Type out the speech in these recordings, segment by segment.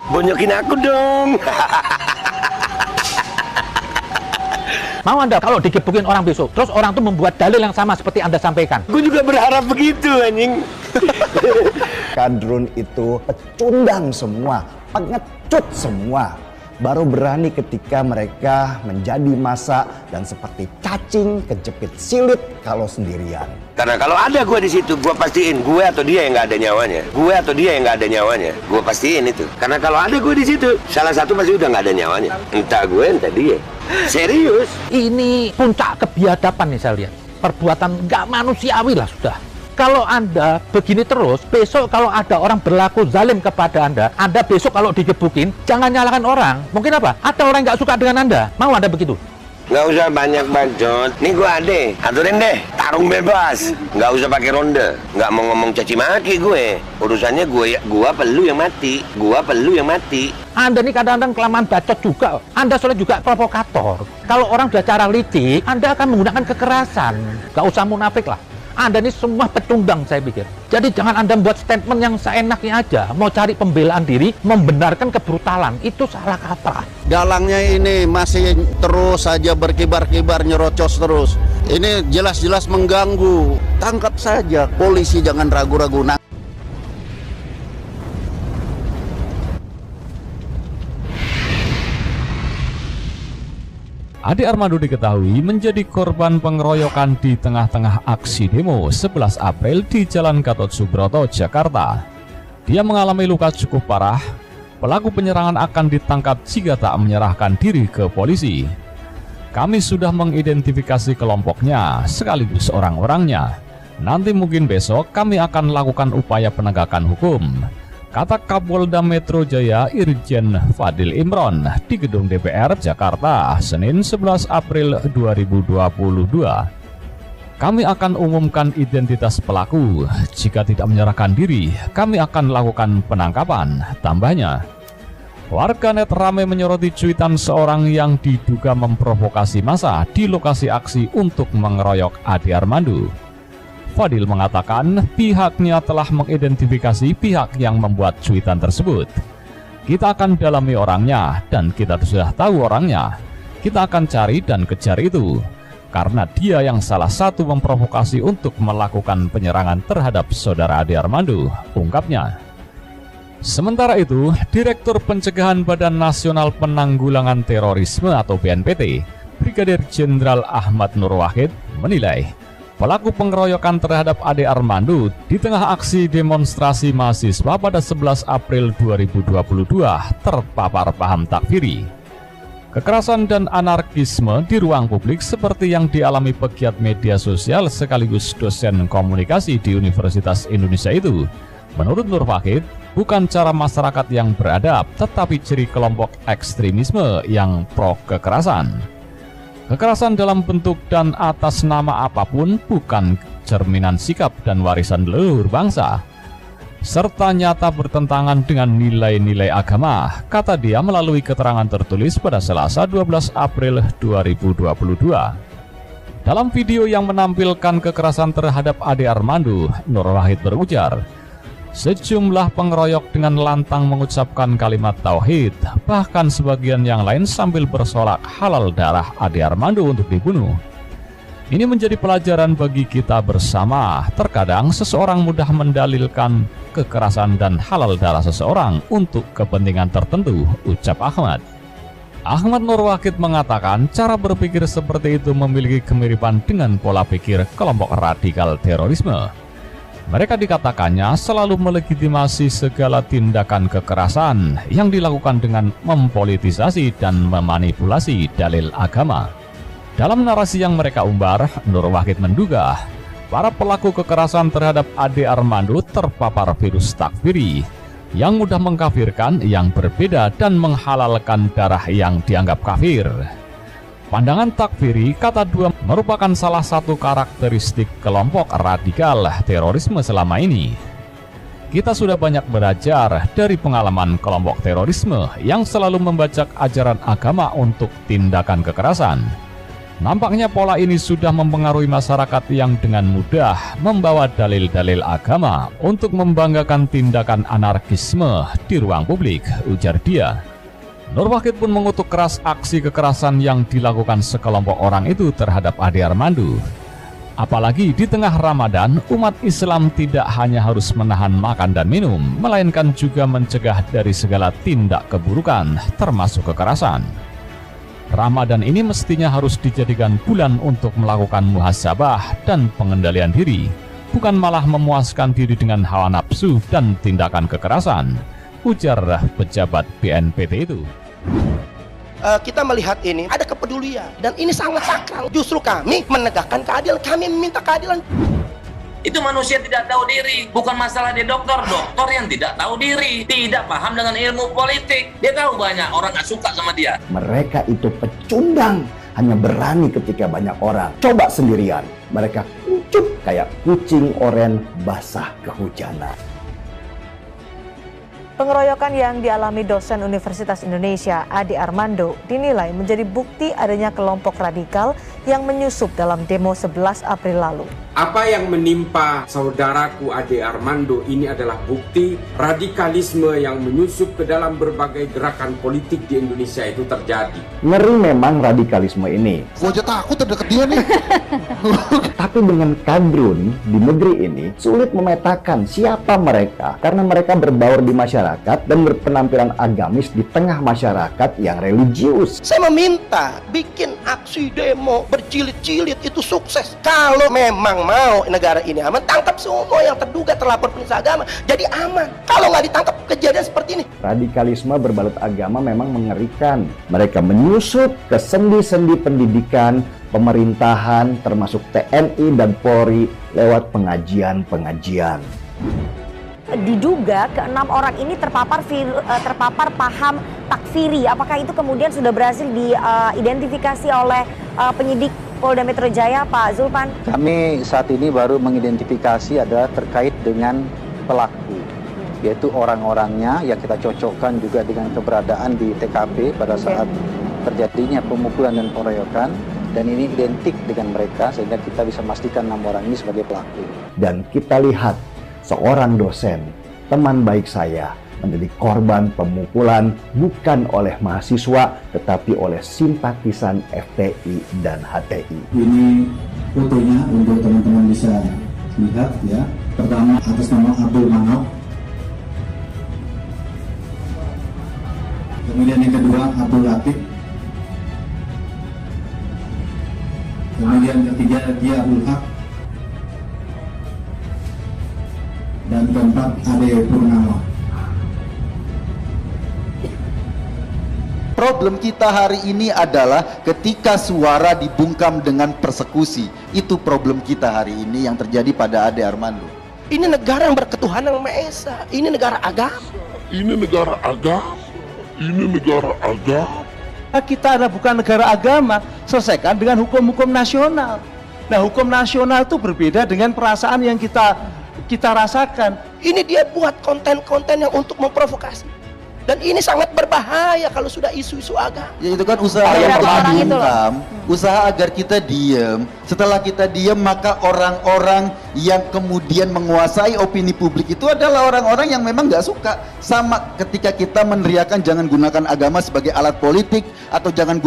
Bonyokin aku dong. Mau Anda kalau digebukin orang besok, terus orang tuh membuat dalil yang sama seperti Anda sampaikan? Gue juga berharap begitu, anjing. Kadrun itu pecundang semua, pengecut semua. Baru berani ketika mereka menjadi massa dan seperti cacing kejepit silit kalau sendirian. Karena kalau ada gue di situ, gue pastiin gue atau dia yang nggak ada nyawanya. Gue atau dia yang nggak ada nyawanya. Gue pastiin itu. Karena kalau ada gue di situ, salah satu pasti udah nggak ada nyawanya. Entah gue, entah dia. Serius. Ini puncak kebiadaban nih saya lihat. Perbuatan nggak manusiawi lah sudah. Kalau Anda begini terus, besok kalau ada orang berlaku zalim kepada Anda besok kalau digebukin, jangan nyalakan orang. Mungkin apa? Ada orang yang nggak suka dengan Anda. Mau Anda begitu? Nggak usah banyak bacot. Nih gue ade, aturin deh. Tarung bebas. Nggak usah pakai ronde. Nggak mau ngomong caci maki gue. Urusannya gue perlu yang mati. Gue perlu yang mati. Anda ini kadang-kadang kelamaan bacot juga. Anda soalnya juga provokator. Kalau orang sudah cara licik, Anda akan menggunakan kekerasan. Nggak usah munafik lah. Anda ini semua pecundang saya pikir. Jadi jangan Anda buat statement yang seenaknya aja. Mau cari pembelaan diri, membenarkan kebrutalan. Itu salah kaprah. Dalangnya ini masih terus saja berkibar-kibar, nyerocos terus. Ini jelas-jelas mengganggu. Tangkap saja, polisi jangan ragu-ragu. Ade Armando diketahui menjadi korban pengeroyokan di tengah-tengah aksi demo 11 April di Jalan Gatot Subroto, Jakarta. Dia mengalami luka cukup parah. Pelaku penyerangan akan ditangkap jika tak menyerahkan diri ke polisi. Kami sudah mengidentifikasi kelompoknya sekaligus orang-orangnya. Nanti mungkin besok kami akan lakukan upaya penegakan hukum, kata Kapolda Metro Jaya Irjen Fadil Imron di Gedung DPR Jakarta, Senin 11 April 2022. Kami akan umumkan identitas pelaku. Jika tidak menyerahkan diri, kami akan lakukan penangkapan, tambahnya. Warganet ramai menyoroti cuitan seorang yang diduga memprovokasi massa di lokasi aksi untuk mengeroyok Ade Armando. Fadil mengatakan pihaknya telah mengidentifikasi pihak yang membuat cuitan tersebut. Kita akan dalami orangnya dan kita sudah tahu orangnya. Kita akan cari dan kejar itu. Karena dia yang salah satu memprovokasi untuk melakukan penyerangan terhadap saudara Ade Armando, ungkapnya. Sementara itu, Direktur Pencegahan Badan Nasional Penanggulangan Terorisme atau BNPT, Brigadir Jenderal Ahmad Nur Wahid menilai pelaku pengeroyokan terhadap Ade Armando di tengah aksi demonstrasi mahasiswa pada 11 April 2022 terpapar paham takfiri. Kekerasan dan anarkisme di ruang publik seperti yang dialami pegiat media sosial sekaligus dosen komunikasi di Universitas Indonesia itu, menurut Nur Wahid, bukan cara masyarakat yang beradab, tetapi ciri kelompok ekstremisme yang pro kekerasan. Kekerasan dalam bentuk dan atas nama apapun bukan cerminan sikap dan warisan leluhur bangsa, serta nyata bertentangan dengan nilai-nilai agama, kata dia melalui keterangan tertulis pada Selasa 12 April 2022. Dalam video yang menampilkan kekerasan terhadap Ade Armando, Nur Wahid berujar, sejumlah pengeroyok dengan lantang mengucapkan kalimat tauhid, bahkan sebagian yang lain sambil bersolak halal darah Ade Armando untuk dibunuh. Ini menjadi pelajaran bagi kita bersama. Terkadang seseorang mudah mendalilkan kekerasan dan halal darah seseorang untuk kepentingan tertentu, ucap Ahmad. Ahmad Nur Wahid mengatakan cara berpikir seperti itu memiliki kemiripan dengan pola pikir kelompok radikal terorisme. Mereka dikatakannya selalu melegitimasi segala tindakan kekerasan yang dilakukan dengan mempolitisasi dan memanipulasi dalil agama. Dalam narasi yang mereka umbar, Nur Wahid menduga para pelaku kekerasan terhadap Ade Armando terpapar virus takfiri yang mudah mengkafirkan yang berbeda dan menghalalkan darah yang dianggap kafir. Pandangan takfiri, kata dua, merupakan salah satu karakteristik kelompok radikal terorisme selama ini. Kita sudah banyak belajar dari pengalaman kelompok terorisme yang selalu membajak ajaran agama untuk tindakan kekerasan. Nampaknya pola ini sudah mempengaruhi masyarakat yang dengan mudah membawa dalil-dalil agama untuk membanggakan tindakan anarkisme di ruang publik, ujar dia. Nur Wahid pun mengutuk keras aksi kekerasan yang dilakukan sekelompok orang itu terhadap Ade Armando. Apalagi di tengah Ramadan, umat Islam tidak hanya harus menahan makan dan minum, melainkan juga mencegah dari segala tindak keburukan, termasuk kekerasan. Ramadan ini mestinya harus dijadikan bulan untuk melakukan muhasabah dan pengendalian diri, bukan malah memuaskan diri dengan hawa nafsu dan tindakan kekerasan, ujar pejabat BNPT itu. Kita melihat ini ada kepedulian dan ini sangat sakral. Justru kami menegakkan keadilan, kami meminta keadilan. Itu manusia tidak tahu diri, bukan masalah dia dokter yang tidak tahu diri, tidak paham dengan ilmu politik. Dia tahu banyak orang gak suka sama dia. Mereka itu pecundang, hanya berani ketika banyak orang. Coba sendirian, mereka kucup kayak kucing oren basah kehujanan. Pengeroyokan yang dialami dosen Universitas Indonesia, Ade Armando, dinilai menjadi bukti adanya kelompok radikal yang menyusup dalam demo 11 April lalu. Apa yang menimpa saudaraku Ade Armando ini adalah bukti radikalisme yang menyusup ke dalam berbagai gerakan politik di Indonesia itu terjadi. Ngeri memang radikalisme ini. Gua aja takut terdekat dia nih. Tapi dengan kadrun di negeri ini sulit memetakan siapa mereka karena mereka berbaur di masyarakat dan berpenampilan agamis di tengah masyarakat yang religius. Saya meminta bikin aksi demo berjilid-jilid itu sukses. Kalau memang mau negara ini aman, tangkap semua yang terduga terlapor penista agama, jadi aman. Kalau nggak ditangkap, kejadian seperti ini. Radikalisme berbalut agama memang mengerikan. Mereka menyusup ke sendi-sendi pendidikan, pemerintahan, termasuk TNI dan Polri lewat pengajian-pengajian. Diduga ke-6 orang ini terpapar paham takfiri. Apakah itu kemudian sudah berhasil diidentifikasi oleh penyidik Polda Metro Jaya, Pak Zulpan? Kami saat ini baru mengidentifikasi adalah terkait dengan pelaku, yaitu orang-orangnya yang kita cocokkan juga dengan keberadaan di TKP pada saat terjadinya pemukulan dan pengeroyokan, dan ini identik dengan mereka sehingga kita bisa memastikan 6 orang ini sebagai pelaku. Dan kita lihat seorang dosen, teman baik saya, menjadi korban pemukulan bukan oleh mahasiswa tetapi oleh simpatisan FPI dan HTI. Ini fotonya untuk teman-teman bisa lihat ya. Pertama atas nama Abdul Manap. Kemudian yang kedua Abdul Latif. Kemudian ketiga dia Abdul Haq. Dan keempat Ade Purnama. Problem kita hari ini adalah ketika suara dibungkam dengan persekusi. Itu problem kita hari ini yang terjadi pada Ade Armando. Ini negara yang berketuhanan yang Maha Esa. Ini negara agama. Ini negara agama. Ini negara agama. Kita adalah bukan negara agama, selesaikan dengan hukum-hukum nasional. Nah, hukum nasional itu berbeda dengan perasaan yang kita rasakan. Ini dia buat konten-konten yang untuk memprovokasi. Dan ini sangat berbahaya kalau sudah isu-isu agama. Ya itu kan usaha yang membungkam, usaha agar kita diam. Setelah kita diam, maka orang-orang yang kemudian menguasai opini publik itu adalah orang-orang yang memang nggak suka. Sama ketika kita meneriakan jangan gunakan agama sebagai alat politik, atau jangan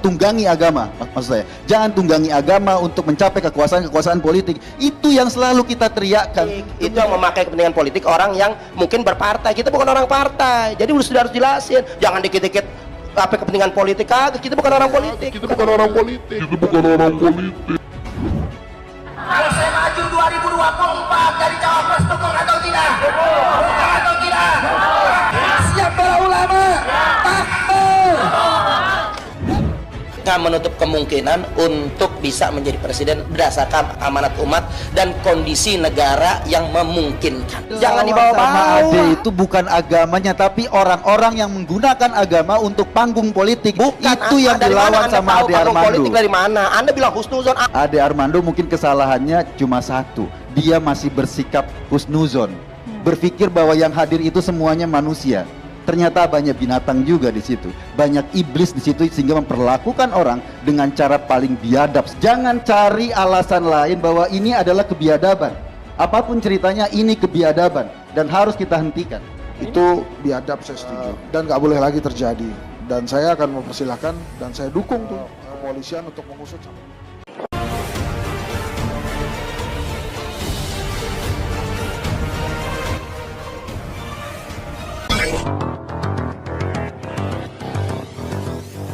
tunggangi agama. Maksud saya, jangan tunggangi agama untuk mencapai kekuasaan politik. Itu yang selalu kita teriakkan. Itu yang memakai kepentingan politik orang yang mungkin berpartai. Kita bukan orang partai. Jadi sudah harus jelasin, jangan dikit-dikit apa kepentingan politik kagak. Kita bukan orang politik. Kita bukan orang politik. Kita bukan orang politik. Kalau saya maju 2024 jadi cawapres, dukung atau tidak? Dukung atau tidak? Siap para ulama? Takbir. Nggak menutup kemungkinan untuk bisa menjadi presiden berdasarkan amanat umat dan kondisi negara yang memungkinkan. Jangan dibawa-bawa. Ade itu bukan agamanya, tapi orang-orang yang menggunakan agama untuk panggung politik. Bukan, itu yang dilawan sama Ade Armando. Politik dari mana? Anda bilang husnuzon. Ade Armando mungkin kesalahannya cuma satu, dia masih bersikap husnuzon, berpikir bahwa yang hadir itu semuanya manusia. ternyata banyak binatang juga di situ, banyak iblis di situ, sehingga memperlakukan orang dengan cara paling biadab. Jangan cari alasan lain bahwa ini adalah kebiadaban. Apapun ceritanya, ini kebiadaban dan harus kita hentikan. Itu biadab, saya setuju, dan nggak boleh lagi terjadi. Dan saya akan mempersilahkan dan saya dukung tuh kepolisian untuk mengusut sampai